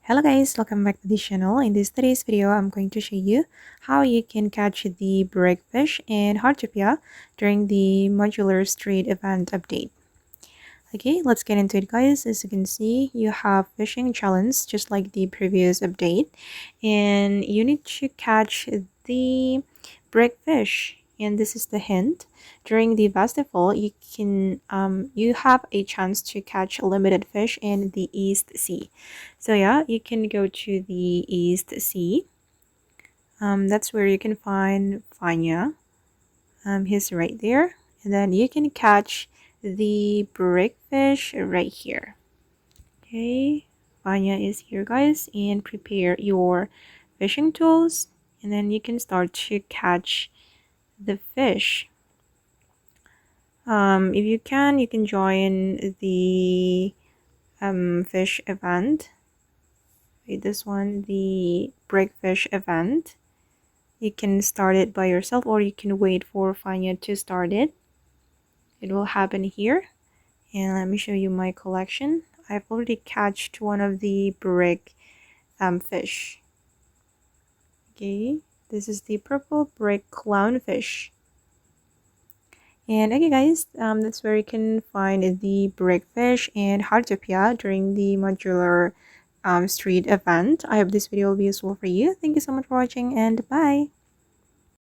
Hello guys, welcome back to the channel. In today's video, I'm going to show you how you can catch the breakfish in Heartopia during the Modular Street event update. Okay, let's get into it guys. As you can see, you have fishing challenge just like the previous update, and you need to catch the breakfish. And this is the hint. During the festival, you have a chance to catch limited fish in the East Sea. So yeah, you can go to the East Sea. That's where you can find Vanya. He's right there, and then you can catch the breakfish right here. Okay, Vanya is here guys, and prepare your fishing tools, and then you can start to catch the fish. If you can join the fish event. Okay, this one, the breakfish event. You can start it by yourself, or you can wait for Fanya to start it. It will happen here. And let me show you my collection. I've already catched one of the brick fish. Okay, this is the purple brick clownfish. And okay guys, that's where you can find the breakfish and Heartopia during the Modular Street event. I hope this video will be useful for you. Thank you so much for watching, and bye.